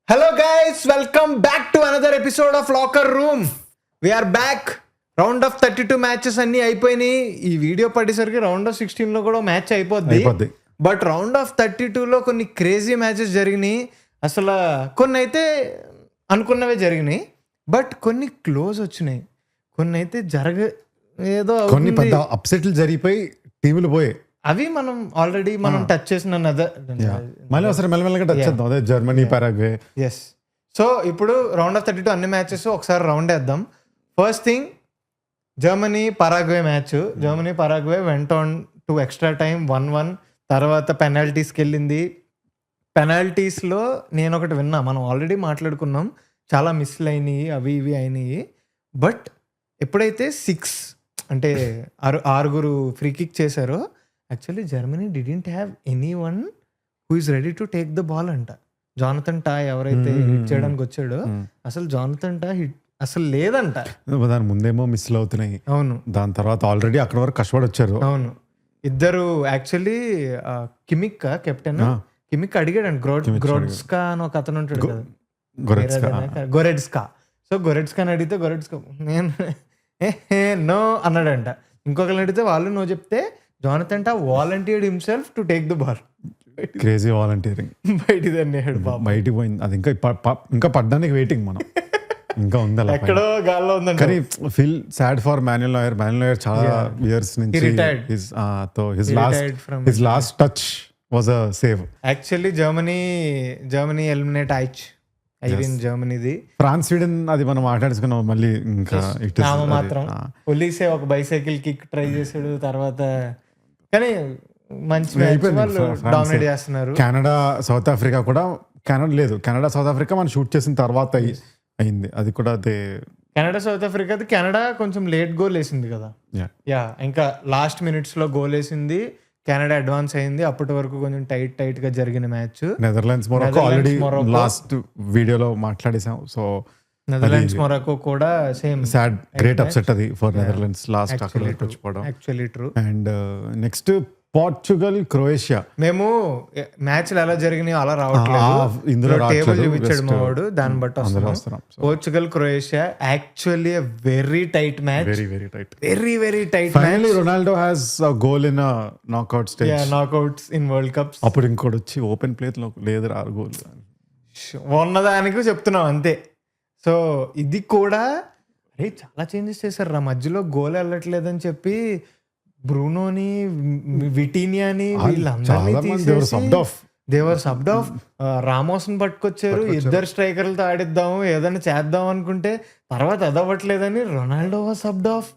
Hello guys, welcome back to another episode of Locker Room. We are back. Round of 32 matches అన్ని అయిపోయినాయి. ఈ video పడేసరికి round of 16 లో కూడా match అయిపోద్ది. బట్ రౌండ్ ఆఫ్ 32లో కొన్ని క్రేజీ మ్యాచెస్ జరిగినాయి. అసలు కొన్ని అయితే అనుకున్నవే జరిగినాయి, బట్ కొన్ని క్లోజ్ వచ్చినాయి, కొన్ని అయితే ఏదో కొన్ని పెద్ద అప్సెట్లు జరిగిపోయి టీములు పోయాయి. అవి మనం ఆల్రెడీ టచ్ చేసిన మళ్ళీ ఒకసారి మెల్లమెల్లగా టచ్ చేద్దాం. అదే జర్మనీ, పారాగ్వే. ఎస్. సో ఇప్పుడు రౌండ్ ఆఫ్ 32 అన్ని మ్యాచెస్ ఒకసారి రౌండ్ వేద్దాం. First thing, Germany Paraguay match. Germany Paraguay వెంట ఆన్ టు ఎక్స్ట్రా టైం 1-1. తర్వాత పెనాల్టీస్కి వెళ్ళింది. పెనాల్టీస్లో నేను ఒకటి విన్నా, మనం ఆల్రెడీ మాట్లాడుకున్నాం, చాలా మిస్లు అయినాయి, అవి ఇవి అయినాయి. బట్ ఎప్పుడైతే 6 అంటే ఆరుగురు ఫ్రీ కిక్ చేశారో, actually Germany didn't have any one who is ready to take the ball అంట. జానథన్ టా ఎవరైతే హిట్ చేయడానికి వచ్చాడో, అసలు జానథన్ టా హిట్ అసలు లేదంట. దాని ముందేమో మిస్లు అవుతున్నాయి. అవును. దాని తర్వాత ఆల్రెడీ అక్కడ వరకు కష్టపడి వచ్చారు. అవును. ఇద్దరు యాక్చువల్లీ కిమిక్ కెప్టెన్ కిమిక్ అడిగాడండి, గ్రోడ్స్కా అని ఒక అతను ఉంటాడు కదా, గొరెడ్స్కా. సో గొరెడ్స్కాని అడిగితే గొరెడ్స్కా నేను నో అన్నాడంట. ఇంకొకరిని అడిగితే వాళ్ళు నో చెప్తే జానథన్ టా volunteered himself to take the ball. Crazy volunteering. బయటికి అన్నాడు, బయటికి పోయింది. అది ఇంకా పడ్డానికి వెయిటింగ్. మనం ఇంకా ఉంది అలా ఎక్కడో గాల్లో ఉందండి. కానీ feel sad for Manuel Nair. Manuel Nair చాలా ఇయర్స్ నుంచి his last touch was a save. Actually Germany eliminate అయిపోయింది జర్మనీది. ఫ్రాన్స్, స్వీడన్ అది మనం మాట్లాడుకున్నాం. మళ్ళీ ఇంకా మాత్రం పోలీసే ఒక బైసైకిల్ కిక్ ట్రై చేసాడు తర్వాత, కానీ మంచి డామినేట్ చేస్తున్నారు. కెనడా సౌత్ ఆఫ్రికా కూడా, కెనడా సౌత్ ఆఫ్రికా మనం షూట్ చేసిన తర్వాత అయింది. అది కూడా అదే. కెనడా సౌత్ ఆఫ్రికా, కెనడా కొంచెం లేట్ గోల్ వేసింది కదా. ఇంకా లాస్ట్ మినిట్స్ లో గోల్ వేసింది, కెనడా అడ్వాన్స్ అయింది. అప్పటి వరకు కొంచెం టైట్ గా జరిగిన match. Netherlands Morocco already last వీడియోలో మాట్లాడేసాం. సో నెదర్లాండ్స్ మొరాకో కూడా సేమ్ సాడ్, గ్రేట్ అప్సెట్ అది ఫర్ నెదర్లాండ్స్ లాస్ట్ అక్కడ వచ్చిపోవడం. Actually true. And next Portugal, Croatia. మేము మ్యాచ్లు ఎలా జరిగినాయి అలా రావట్లేదు, ఇందులో టేబుల్ చూపించాడు మా వాడు, దాన్ని బట్టి వస్తున్నాం. Portugal, Croatia actually very tight match. Very tight. Finally Ronaldo has a goal in knockout stage. Knockouts in world cups. అప్పుడు ఇంకోటి వచ్చి ఓపెన్ ప్లేస్ లో లేదు, 6 గోల్ ఉన్నదానికి చెప్తున్నాం అంతే. సో ఇది కూడా చాలా చేంజెస్ చేశారు రా, మధ్యలో గోల్ వెళ్ళట్లేదని చెప్పి బ్రూనోని, విటీనియాని వీళ్ళందరినీ దేవర్ సబ్డ్ ఆఫ్. రామోస్ ని పట్టుకొచ్చారు, ఇద్దరు స్ట్రైకర్లతో ఆడిద్దాము, ఏదైనా చేద్దాం అనుకుంటే తర్వాత అదవ్వట్లేదని Ronaldo was subbed off.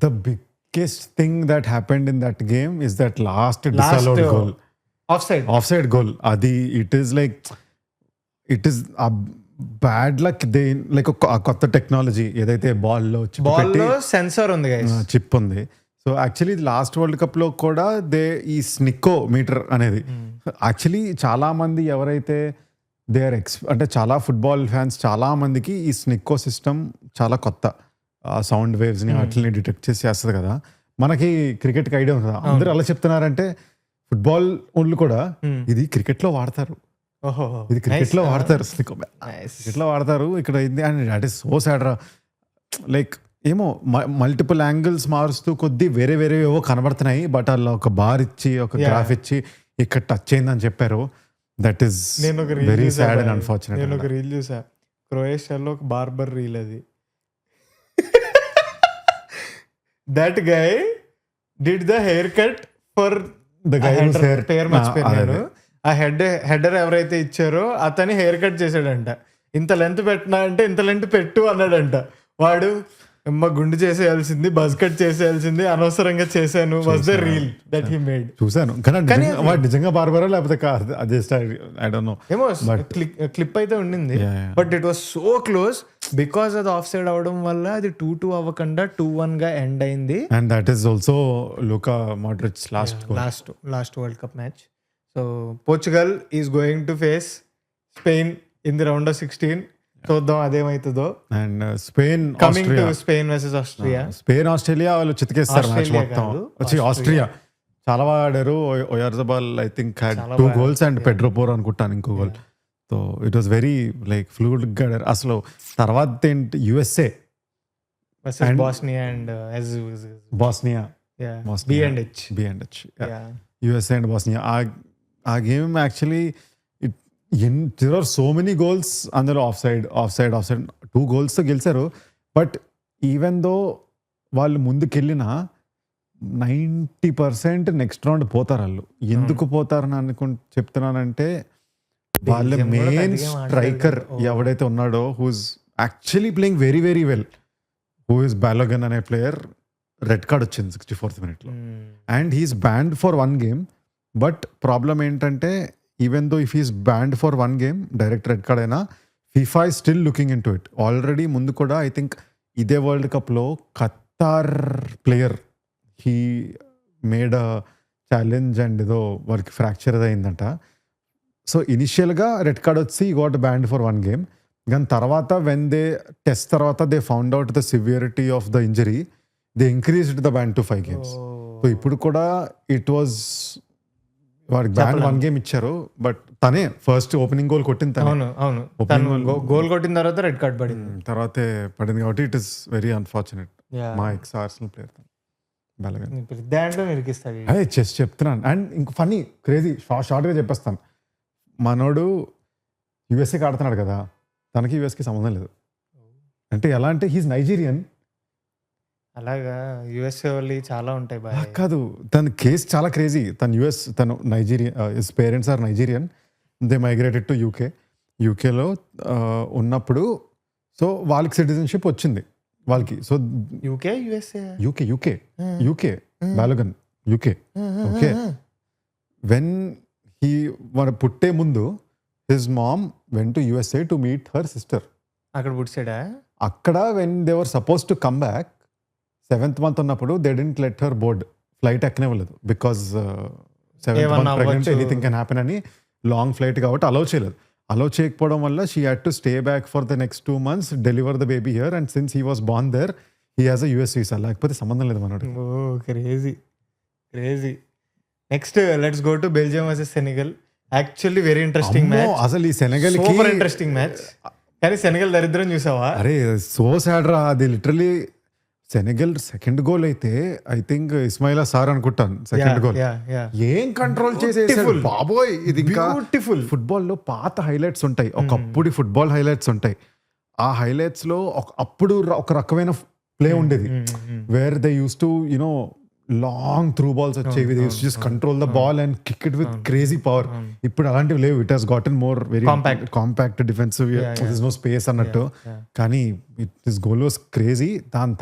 The biggest thing that happened in that game is that last disallowed goal, offside goal. అది it is bad luck. They like కొత్త టెక్నాలజీ ఏదైతే బాల్ లో సెన్సార్ ఉంది, చిప్ ఉంది. So actually last world cup లో కూడా ఈ స్నిక్కో metre అనేది యాక్చువల్లీ చాలా మంది ఎవరైతే అంటే చాలా ఫుట్బాల్ ఫ్యాన్స్ చాలా మందికి ఈ స్నిక్కో సిస్టమ్ చాలా కొత్త. సౌండ్ వేవ్స్ ని వాటిని డిటెక్ట్ చేస్తుంది కదా. మనకి క్రికెట్ కి ఐడియా ఉంది, అందరూ అలా చెప్తున్నారంటే ఫుట్బాల్ వాళ్ళు కూడా ఇది క్రికెట్ లో వాడతారు, ఇది క్రికెట్ లో వాడతారు, స్నిక్కో క్రికెట్ లో వాడతారు. ఇక్కడ and that is so sad రా. లైక్ ఏమో మల్టిపుల్ యాంగిల్స్ మారుస్తూ కొద్ది వేరే ఏవో కనబడుతున్నాయి, బట్ అలా ఒక బార్ ఇచ్చి ఒక గ్రాఫ్ ఇచ్చి ఇక్కడ టచ్ అయిందని చెప్పారు. That is very sad and unfortunate. నేను ఒక రీల్ చూసా, క్రొయేషియాలో ఒక బార్బర్ రీల్ అది. That guy did the hair cut for the guy పేరు మర్చిపోయాను. ఆ హెడర్ ఎవరైతే ఇచ్చారో అతని హెయిర్ కట్ చేశాడంట. ఇంత లెంత్ పెట్టినా అంటే ఇంత లెంత్ పెట్టు అన్నాడంట. వాడు గుండు చేసేయాల్సింది, బజ్ కట్ చేసేయాల్సింది, అనవసరంగా చేశాను was the reel that he made. చూసాను కానీ వాడు నిజంగా బార్బరా లేకపోతే ఐ డోంట్ నో. ఏమో క్లిప్ అయితే ఉండింది, but it was so close. Because అది ఆఫ్ సైడ్ అవడం వల్ల అది 2-2 అవ్వకుండా 2-1 గా ఎండ్ అయింది. And that is also Luka Modric last world cup match. So Portugal is going to face Spain in the round of 16. చూద్దాం అదేమైతుందో. And Spain versus Austria. Spain Australia వాళ్ళు చితికేస్తారు మ్యాచ్ మొత్తం. వచ్చి ఆస్ట్రియా చాలా బాగా ఆడారు. Oyarzabal I think had 2 goals and Pedro Porro అనుకుంటాను ఇంకో goal. So it was very like fluid గడర్. అసలు తర్వాత ఏంటి USA versus Bosnia and Bosnia B&H. USA and Bosnia. ఆ game actually there are so many goals, అందులో offside 2 గోల్స్తో గెలిచారు. బట్ ఈవెన్ దో వాళ్ళు ముందుకెళ్ళిన 90% నెక్స్ట్ రౌండ్ పోతారు వాళ్ళు. ఎందుకు పోతారని చెప్తున్నానంటే వాళ్ళ Belgium కూడా మెయిన్ పెద్దగా స్ట్రైకర్ ఆడలేదు. ఎవడైతే ఉన్నాడో who's actually playing very very well, who is Balogun అనే ప్లేయర్, రెడ్ కార్డ్ వచ్చింది 64th మినిట్లో. And he's banned for 1 game. But problem ఏంటంటే even though if he's banned for 1 game, direct red card అయినా, FIFA is still looking in to it. Already ముందు కూడా I think ఇదే world కప్లో Qatar player he made a challenge and ఏదో వారికి fracture అయిందంట. So ఇనిషియల్గా రెడ్ కార్డ్ వచ్చి గోట్ బ్యాండ్ ఫర్ 1 గేమ్. కానీ తర్వాత వెన్ దే టెస్ట్ తర్వాత they found out the severity of the injury, they increased the ban to 5 games. So ఇప్పుడు కూడా ఇట్ వాజ్ వాడికి బ్యాన్ 1 game ఇచ్చారు. బట్ తనే ఫస్ట్ ఓపెనింగ్ గోల్ కొట్టింది తనే. అవును తను గోల్ కొట్టిన తర్వాత రెడ్ కార్డ్ పడింది. తర్వాతే పడింది కాబట్టి ఇట్ ఇస్ వెరీ అన్ఫార్చునేట్. మా ఎక్స్ ఆర్సెనల్ ప్లేయర్ బాలగన్. దాంట్లో నిరికిస్తాడు. అదే చెస్ చెప్తున్నాను. అండ్ ఇంకో ఫన్నీ క్రేజీ షార్ట్గా చెప్పేస్తాను. మనోడు యుఎస్ఏకి ఆడుతున్నాడు కదా, తనకి యుఎస్కి సంబంధం లేదు. అంటే ఎలా అంటే హీస్ నైజీరియన్. అలాగా యుఎస్ఏ వాళ్ళు చాలా ఉంటాయి బాయ్. కాదు, తన కేసు చాలా క్రేజీ. తను Nigerian, his parents are Nigerian, they migrated to యూకేలో ఉన్నప్పుడు సో వాళ్ళకి సిటిజన్షిప్ వచ్చింది వాళ్ళకి. So UK USA UK Balogun UK. Okay, when he మన పుట్టే ముందు his mom went to USA to meet her sister. అక్కడ పుట్టాడా? అక్కడ when they were supposed to come back 7th month ఉన్నప్పుడు they didn't let her board, flight ఎక్కనివ్వలేదు. Because 7th month pregnant, anything can happen అని, long flight కాబట్టి allow చేయలేదు. Allow చేయకపోవడం వల్ల she had to stay back for the next 2 months, deliver the baby here, and since he was born there he has a US visa. లేకపోతే సంబంధం లేదు మనోడు. Oh crazy. Next let's go to Belgium versus Senegal. Actually very interesting match. అసలు ఈ Senegal super interesting match. కానీ Senegal దరిద్రం చూసావా? అరే సో సాడ్ రా. అది లిటరలీ సెనెగల్ సెకండ్ గోల్ అయితే ఐ థింక్ ఇస్మాయిలా సార్ అనుకుంటాను సెకండ్ గోల్. ఏం కంట్రోల్ చేసేసాడు బాబోయ్. ఇది ఇంకా బ్యూటిఫుల్. ఫుట్బాల్లో పాత హైలైట్స్ ఉంటాయి, ఒకప్పుడు ఫుట్బాల్ హైలైట్స్ ఉంటాయి. ఆ హైలైట్స్ లో అప్పుడు ఒక రకమైన ప్లే ఉండేది, where they use to you know long through balls వచ్చేవి, they use to just control the ball and kick it with crazy power. ఇప్పుడు అలాంటివి లేవు. It has gotten more very compact defensive, there is no space అన్నట్టు. కానీ this goal was crazy. దాని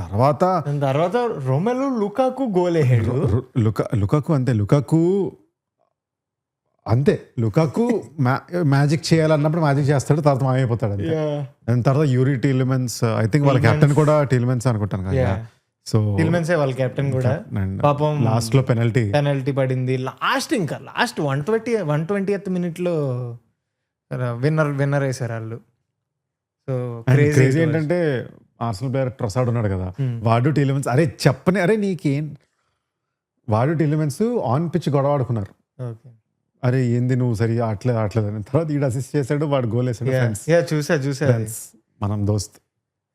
తర్వాత రోమెలు Lukaku goal వేసాడు. Lukaku అంతే Lukaku magic చేయాలన్నప్పుడు magic చేస్తాడు, తర్వాత మాయమైపోతాడు అంతే. దాని తర్వాత యూరీ టీలిమెన్స్, ఐ థింక్ వాళ్ళ కెప్టెన్ కూడా టీలిమెన్స్ అనుకుంటాను కదా. సో టిల్మెన్సే వాళ్ళ కెప్టెన్ కూడా పాపం లాస్ట్ లో పెనల్టీ పడింది. లాస్ట్ 120th minute లో విన్నర్ వేసారు వాళ్ళు. సో క్రేజీ ఏంటంటే ఆర్సెనల్ ప్లేయర్ ట్రొసార్డ్ ఉన్నాడు కదా, వాడు టీలిమెన్స్ అరే చెప్పని అరే నీకేం, వాడు టీలిమెన్స్ ఆన్ పిచ్ గొడవ ఆడుకున్నారు. అరే ఏంది నువ్వు సరిగా ఆటలేదు అని. తర్వాత ఈడు అసిస్ట్ చేశాడు, వాడు గోల్ వేసాడు. చూసా మనం దోస్త్.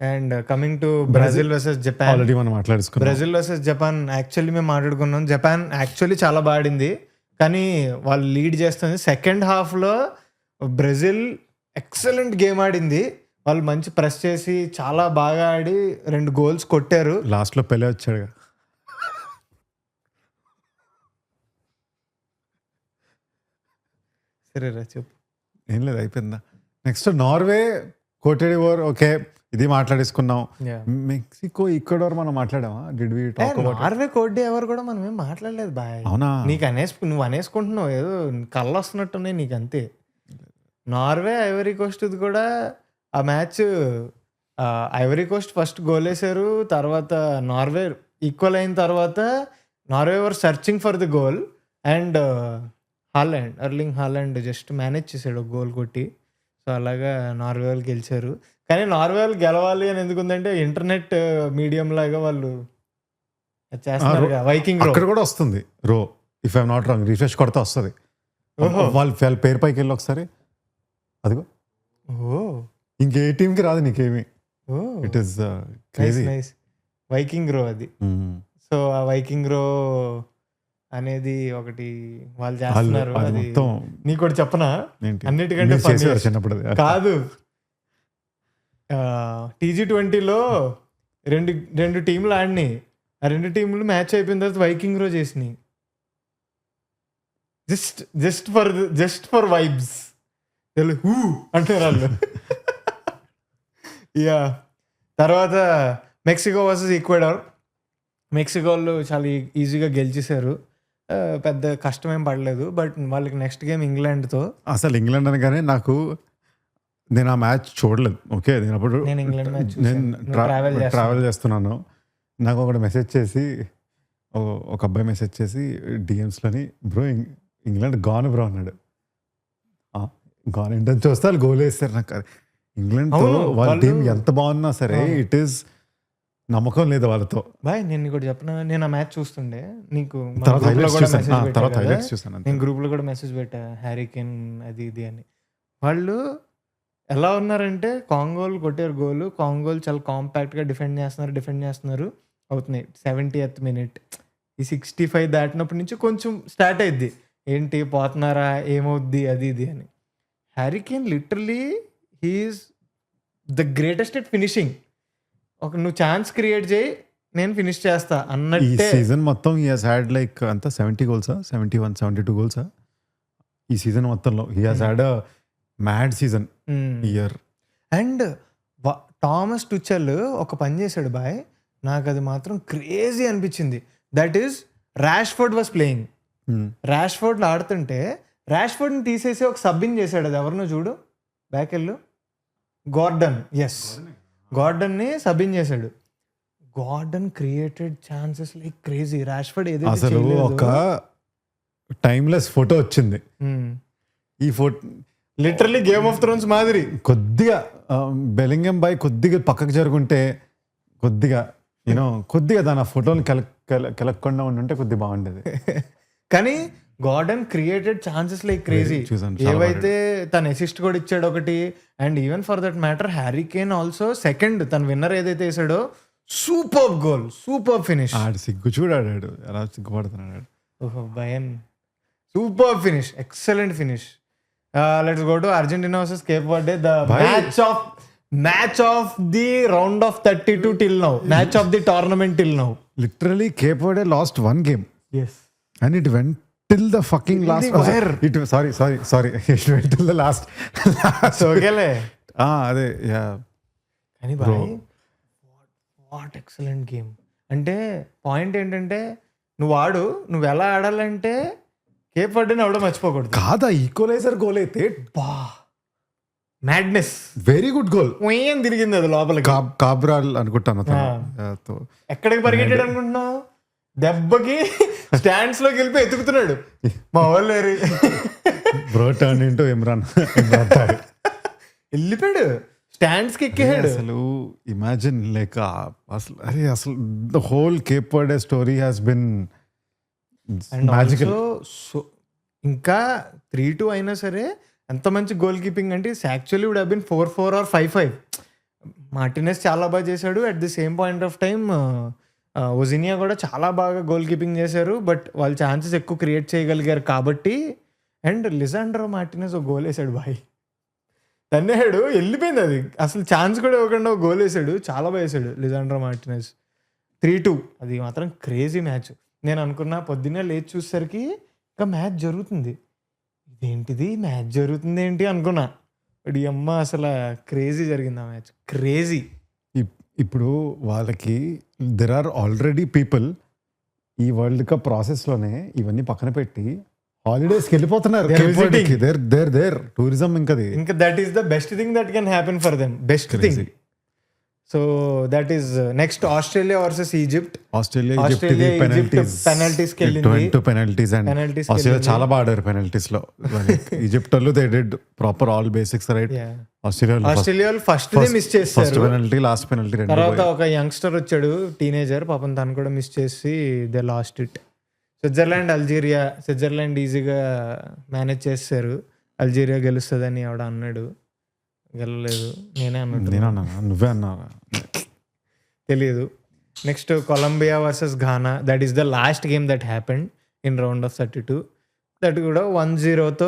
And coming to Brazil versus Japan. Already మనం మాట్లాడుకున్నాం. బ్రెజిల్ వర్సెస్ జపాన్ యాక్చువల్లీ మేము మాట్లాడుకున్నాం. జపాన్ యాక్చువల్లీ చాలా బాగా ఆడింది, కానీ వాళ్ళు లీడ్ చేస్తుంది. సెకండ్ హాఫ్లో బ్రెజిల్ ఎక్సలెంట్ గేమ్ ఆడింది. వాళ్ళు మంచి ప్రెస్ చేసి చాలా బాగా ఆడి 2 goals కొట్టారు. లాస్ట్లో పెలే వచ్చాడు. సరేరా చెప్పు. ఏం లేదు, అయిపోయిందా. నెక్స్ట్ నార్వే కోటెడ్ ఓవర్. ఓకే, ఇది మాట్లాడేసుకున్నాం. మెక్సికో ఈక్వెడార్ మనం మాట్లాడామా? Did we talk about Norway కోట్ ఎవరు కూడా మనం ఏం మాట్లాడలేదు బాయ్. అవునా? నువ్వు అనేసుకుంటున్నావు, ఏదో కళ్ళు వస్తున్నట్టున్నాయి నీకు అంతే. నార్వే ఐవరీ కోస్ట్ కూడా ఆ match Ivory Coast first goal వేసారు, తర్వాత నార్వే ఈక్వల్ అయిన తర్వాత Norway were searching for the goal and ఎర్లింగ్ Holland just manage చేశాడు గోల్ కొట్టి. సో అలాగా నార్వే వాళ్ళు గెలిచారు. కానీ నార్వే వాళ్ళు గెలవాలి అని ఎందుకుందంటే ఇంటర్నెట్ మీడియం లాగా వాళ్ళు చేస్తున్నారు. వైకింగ్ అక్కడ కూడా వస్తుంది రో, if I'm not wrong, refresh కొడితే వస్తుంది. వాళ్ళ పేరు పైకి వెళ్ళి ఒకసారి అదిగో ఓ ఇంకే టీంకి రాదు నీకేమి. Oh it is nice crazy. Nice. వైకింగ్ రో అది. సో ఆ వైకింగ్ రో అనేది ఒకటి వాళ్ళు చేస్తున్నారు. అది అది మొత్తం నీకు కూడా చెప్పనా, ఏంటి అన్నిటికంటే మీరు చేసేవారు funniest. చిన్నప్పుడు అది. కాదు, TG20లో రెండు టీంలు ఆడినాయి. ఆ రెండు టీంలు మ్యాచ్ అయిపోయిన తర్వాత వైకింగ్ రో చేసినాయి. Just for vibes. హూ అంటారు వాళ్ళు. యా. తర్వాత మెక్సికో వర్సెస్ ఈక్వెడార్. మెక్సికో వాళ్ళు చాలా ఈజీగా గెలిచేశారు. పెద్ద కష్టమేం పడలేదు. బట్ వాళ్ళకి నెక్స్ట్ గేమ్ ఇంగ్లాండ్తో. అసలు ఇంగ్లాండ్ అనగానే నేను ఆ మ్యాచ్ చూడలేదు. ఓకే, నేను అప్పుడు నేను ఇంగ్లాండ్ మ్యాచ్ నేను ట్రావెల్ చేస్తున్నాను. నాకు ఒకటి మెసేజ్ చేసి, ఒక అబ్బాయి మెసేజ్ చేసి డిఎమ్స్లోని, బ్రో ఇంగ్లాండ్ గాన్ బ్రో అన్నాడు. గాన్ ఏంటని చూస్తే వాళ్ళు గోల్ వేస్తారు. నాకు ఇంగ్లాండ్ అవును, వాళ్ళ వాళ్ళు- టీం ఎంత బాగున్నా సరే ఇట్ ఈస్ నమ్మకం లేదు వాళ్ళతో. బాయ్ నేను కూడా చెప్పిన, నేను ఆ మ్యాచ్ చూస్తుండే. నీకు మన తర్వాత group లో highlights కూడా చూసాను. message పెట్టా తర్వాత కదా. highlights చూసాను అంతే. నేను గ్రూప్లో కూడా మెసేజ్ పెట్టా, హ్యారీ కేన్ అది ఇది అని. వాళ్ళు ఎలా ఉన్నారంటే, కాంగోలు కొట్టారు గోలు. కాంగోలు చాలా కాంపాక్ట్గా డిఫెండ్ చేస్తున్నారు. అవుతున్నాయి 70th మినిట్. ఈ 65 దాటినప్పటి నుంచి కొంచెం స్టార్ట్ అయ్యిద్ది, ఏంటి పోతున్నారా, ఏమవుద్ది అది ఇది అని. Harry Kane literally he is the greatest at finishing. నువ్వు ఛాన్స్ క్రియేట్ చేయి, నేను ఫినిష్ చేస్తా ఈ అన్నట్టే. సీజన్ మొత్తం హీ హాస్ హ్యాడ్ లైక్ అంతా 70 గోల్సా 71 72 గోల్సా ఈ సీజన్ మొత్తంలో. He has had a mad season year. And Thomas Tuchel ఒక పని చేశాడు బాయ్, నాకు అది మాత్రం క్రేజీ అనిపించింది. That is Rashford was playing. రాష్ఫోర్డ్లో ఆడుతుంటే రాష్ఫోర్డ్ని తీసేసి ఒక సబ్బిన్ చేశాడు. అది ఎవరినో చూడు, బ్యాకెళ్ళు, గార్డన్. ఎస్, గార్డన్ని సబ్బిన్ చేశాడు. Gordon created chances like crazy. Rashford అసలు ఒక టైమ్లెస్ ఫోటో వచ్చింది. ఈ photo literally Game of Thrones మాదిరి. కొద్దిగా బెలింగం బాయ్ కొద్దిగా పక్కకు జరుగుంటే, కొద్దిగా దాని ఫోటోని కెలక్కుండా ఉంటే కొద్దిగా బాగుండేది. కానీ Gordon created chances like crazy. చూసాను, చాలా ఏవైతే తన అసిస్ట్ కూడా ఇచ్చాడు ఒకటి. And even for that matter Harry Kane also second తన విన్నర్ ఏదైతే వేసాడో, సూపర్ గోల్, సూపర్ ఫినిష్. ఆడు సిగ్గు చూడాడు, ఎలా సిగ్గుపడుతున్నాడు. ఓహో భయన్, super finish, excellent finish. Let's go to Argentina versus Cape Verde. The match of the round of 32 till now, match of the tournament till now. Literally Cape వర్డే last 1 game yes, and it went till the fucking last. the wire. Sorry it went till the last. ఓకేలే. అదే కానీ bye, what excellent game. అంటే point ఏంటంటే, నువ్వు ఎలా ఆడాలంటే Cape వర్డేని ఎవడో మర్చిపోకూడదు. కాదా ఈక్వలైజర్ గోల్ అయితే బా, మ్యాడ్నెస్. Very good goal. ఏం తిరిగింది అది లోపలికి. కాబ్రాల్ అనుకుంటాను అతను. ఎక్కడికి పరిగెట్టాడు అనుకుంటున్నావు? దెబ్బకి స్టాండ్స్ లోకి వెళ్ళి ఎత్తుకుతున్నాడు. మా వాళ్ళు బ్రో టర్న్ ఇంటూ ఇమ్రాన్ వెళ్ళిపోయాడు, స్టాండ్స్ కి ఎక్కేసాడు. అసలు ఇమాజిన్ లైక్ అసలు the whole Cape Verde story has been magical. So ఇంకా 3-2 అయినా సరే ఎంత మంచి గోల్ కీపింగ్ అంటే, actually would have been 4-4 or 5-5. Martinez చాలా బాగా చేశాడు. At the same point of time ఒజినియా కూడా చాలా బాగా గోల్ కీపింగ్ చేశారు. బట్ వాళ్ళు ఛాన్సెస్ ఎక్కువ క్రియేట్ చేయగలిగారు కాబట్టి. అండ్ లిజాండ్రో మార్టినెస్ ఒక గోల్ వేసాడు బాయ్, తన్నేడు వెళ్ళిపోయింది అది. అసలు ఛాన్స్ కూడా ఇవ్వకుండా ఒక గోల్ వేసాడు, చాలా బాగా వేసాడు లిజాండ్రో మార్టినెస్. 3-2 అది మాత్రం క్రేజీ మ్యాచ్. నేను అనుకున్నా పొద్దున్నే లేచి చూసేసరికి ఇంకా మ్యాచ్ జరుగుతుంది, ఇదేంటిది మ్యాచ్ జరుగుతుంది ఏంటి అనుకున్నా. బట్ ఈ అమ్మ అసలు క్రేజీ జరిగింది ఆ మ్యాచ్, క్రేజీ. ఇప్పుడు వాళ్ళకి దెర్ ఆర్ ఆల్రెడీ పీపుల్ ఈ వరల్డ్ కప్ ప్రాసెస్లోనే ఇవన్నీ పక్కన పెట్టి హాలిడేస్కి వెళ్ళిపోతున్నారు. దేర్ టూరిజం ఇంకా that is the best thing that can happen for them, best thing. So that is next Australia versus Egypt. Australia penalties కి వెళ్ళింది. పెనల్టీస్ అండ్ ఆస్ట్రేలియా చాలా బాగా ఆడారు పెనల్టీస్ లో. ఈజిప్ట్ వాళ్ళు they did proper all basics right. Australia first miss చేస్తారు, first penalty last penalty. తర్వాత ఒక యంగ్స్టర్ వచ్చాడు, టీనేజర్, పాపం తను కూడా మిస్ చేసి they lost it. Switzerland Algeria, Switzerland ఈజీగా మేనేజ్ చేస్తారు. అల్జీరియా గెలుస్తుందని ఆవిడ అన్నాడు, గెలలేదు. నేనే అన్నట్టు నేను అన్నా, నువ్వే అన్నారా? తెలియదు. Next Colombia versus Ghana, that is the last game that happened in round of 32. దట్ కూడా 1-0తో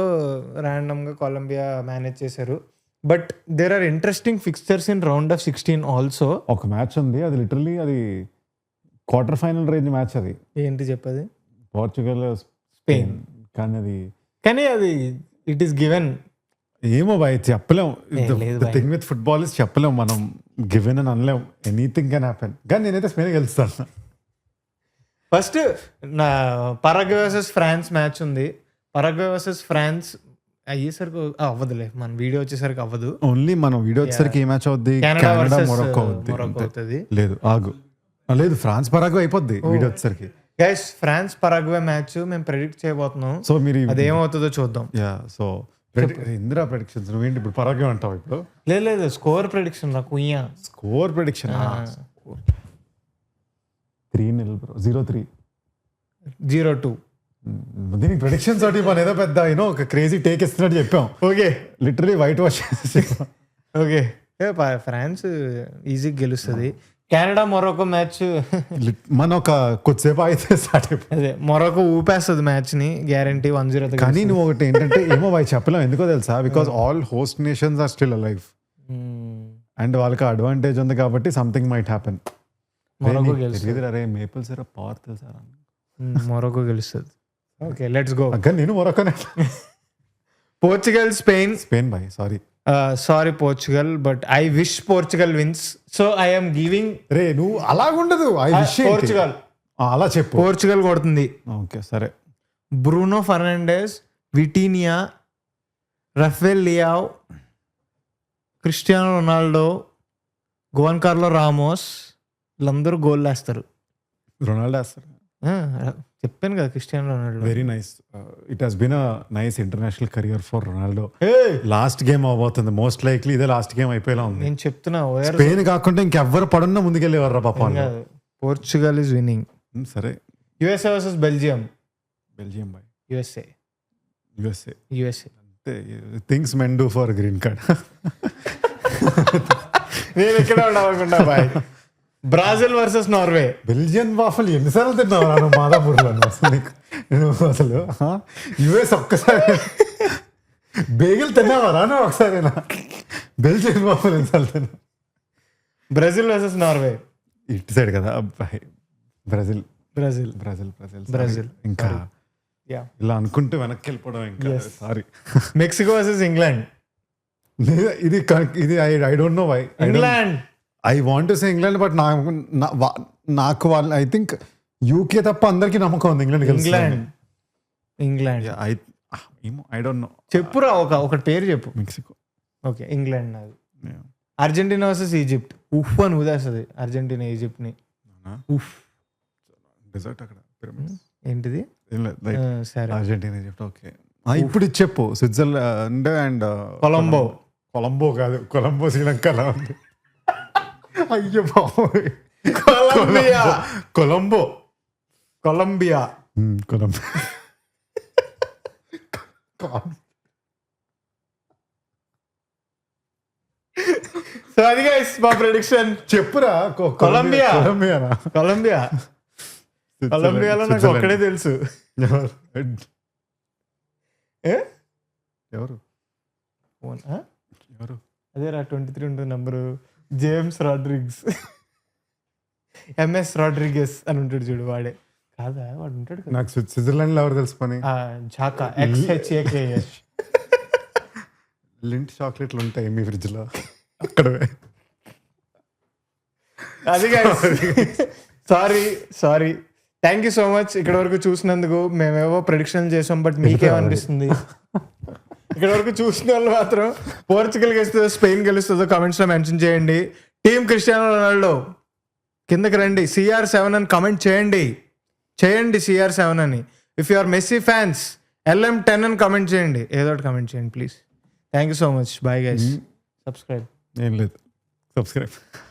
ర్యాండమ్గా కొలంబియా మేనేజ్ చేశారు. But there are interesting fixtures in round of 16 also. ఒక మ్యాచ్ ఉంది, అది లిటరల్లీ అది క్వార్టర్ ఫైనల్ రేంజ్ మ్యాచ్. అది ఏంటి చెప్పది? Portugal Spain. కానీ అది ఇట్ ఈస్ గివెన్. ఏమో బాయ్, చెప్పలేం. లేదు the thing with football is చెప్పలేం, మనం గివెన్ అని అనలేం. Anything can happen. కానీ నేనైతే స్పెయిన్ గెలుస్తాను. ఫస్ట్ నా పరాగ్వే వర్సెస్ ఫ్రాన్స్ మ్యాచ్ ఉంది. పరాగ్వే వర్సెస్ ఫ్రాన్స్ అయ్యేసరికి అవ్వదులే, మన వీడియో వచ్చేసరికి అవ్వదు. ఓన్లీ మనం వీడియో వచ్చేసరికి ఏ మ్యాచ్ అవుద్ది? కెనడా వర్సెస్ మొరక్కో మొరక్కో అవుతుంది. లేదు ఆగు, లేదు ఫ్రాన్స్ పరాగ్వే అయిపోద్ది వీడియో వచ్చేసరికి. గైస్, ఫ్రాన్స్ పరాగ్వే మ్యాచ్ మేము ప్రెడిక్ట్ చేయబోతున్నాం. సో మీరు అదేమవుతుందో చూద్దాం. సో ఇందిరా ప్రెడిక్షన్స్ నువ్వేంటి ఇప్పుడు పరాగ్వే అంటావు? ఇప్పుడు లేదు స్కోర్ ప్రెడిక్షన్ నాకు. Score prediction 3-0 bro, 0-3. 0-2. దీనికి ప్రెడిక్షన్స్ ఒకటి మన ఏదో పెద్ద యూనో ఒక క్రేజీ టేక్ ఇస్తున్నట్టు చెప్పాం. Okay, literally whitewash. Okay, France ఈజీగా గెలుస్తుంది. కెనడా మొరొకో మ్యాచ్ మన ఒక కొద్దిసేపు అయితే స్టార్ట్ అయిపోయింది. అదే మొరొకో ఊపేస్తుంది మ్యాచ్ ని గ్యారంటీ 1-0. కానీ నువ్వు ఒకటి ఏంటంటే ఏమో బాయ్ చెప్పలేం, ఎందుకో తెలుసా? Because all host nations are still alive and వాళ్ళకి అడ్వాంటేజ్ ఉంది కాబట్టి సంథింగ్ మైట్ హ్యాపెన్. మొరొకో గెలుస్తుంది. అరే మేపుల్ సిరప్ పవర్ తెలుసా? మొరొకో గెలుస్తుంది. Okay, let's go. అక్కడ నేను మొరొకోనే. Portugal Spain boy, sorry Portugal, but I wish Portugal wins. So I am giving. రే నువ్వు అలాగుండదు, ఐ విష్ పోర్చుగల్. అలా చెప్పు. పోర్చుగల్ కొడుతుంది. ఓకే సరే. Bruno Fernandes, Vitinha, Rafael Leao, Cristiano Ronaldo, Goncalo Ramos వీళ్ళందరూ గోల్ వేస్తారు. రొనాల్డో వేస్తారు. చెప్పాను కదా, Cristiano Ronaldo. Very nice. It has been a nice international career for Ronaldo. Last game అవబోతుంది మోస్ట్ లైక్లీ, ఇదే last game అయిపోయేలా ఉంది. నేను చెప్తున్నా, స్పెయిన్ కాకుండా ఇంకెవ్వరు పడున్నా ముందుకెళ్ళేవారు పాపం. Portugal is winning. సరే. USA versus Belgium boy. USA. అంతే, things men do for green card. నేను ఇక్కడ ఉండకుండా boy. Brazil versus Norway. Belgian waffle ఎన్నిసార్లు తిన్నావు మాదాపూర్లో? అసలు యుఎస్ ఒక్కసారి బేగిల్ తిన్నావా రాను ఒకసారి? బెల్జియన్ వాఫల్ ఎన్నిసార్లు తిన్నా? Brazil versus Norway. ఇటు సైడ్ కదా అబ్బాయి. బ్రెజిల్. ఇంకా ఇలా అనుకుంటూ వెనక్కి వెళ్ళిపోవడం. ఇంకా సారీ. Mexico versus England. ఇది I don't know why. England. I want to say England, but నాకు వాళ్ళు ఐ థింక్ యూకే తప్ప అందరికి నమ్మకం ఉంది ఇంగ్లాండ్. I don't no. చెప్పురా, ఒకటి పేరు చెప్పు. మెక్సికో. ఓకే, ఇంగ్లాండ్ నాది. Argentina versus Egypt. ఉఫ్ అని ఊదేస్తుంది అర్జెంటీనా ఈజిప్ట్ ని. ఉఫ్. డెజర్ట్ అక్కడ ఏంటిది? సరే, అర్జెంటీనా ఈజిప్ట్. ఓకే, ఇప్పుడు చెప్పు. స్విట్జర్లాండ్ అండ్ కొలంబో కాదు, కొలంబో శ్రీలంకలో ఉంది. అయ్యో బాబోయ్. కొలంబియా. సో అది గైస్ మా ప్రెడిక్షన్. చెప్పురా. కొలంబియాలో నాకు ఒక్కడే తెలుసు. ఎవరు? అదేరా 23 ఉంటుంది నంబరు. జేమ్స్ రాడ్రిగ్స్, ఎంఎస్ రాడ్రిగెస్ అని ఉంటాడు చూడు, వాడే కాదా? వాడు ఉంటాడు కదా. నాకు స్విట్జర్లాండ్ లో ఎవరు తెలుసు పని? చాకా, XHAKS. లింట్ చాక్లెట్లు ఉంటాయి మీ ఫ్రిడ్జ్ లో అక్కడ. అది sorry thank you so much ఇక్కడ వరకు చూసినందుకు. మేమేవో ప్రెడిక్షన్ చేసాం, బట్ మీకేమనిపిస్తుంది? ఇక్కడ వరకు చూసిన వాళ్ళు మాత్రం పోర్చుగల్ గెలుస్తుందో స్పెయిన్ గెలుస్తుందో కామెంట్స్ లో మెన్షన్ చేయండి. టీమ్ క్రిస్టియానో రొనాల్డో కిందకి రండి, CR7 అని కామెంట్ చేయండి CR7 అని. If you are Messi fans LM10 అని కామెంట్ చేయండి, ఏదో ఒకటి కామెంట్ చేయండి please. Thank you so much. Bye guys. Subscribe. ఏం లేదు, సబ్స్క్రైబ్.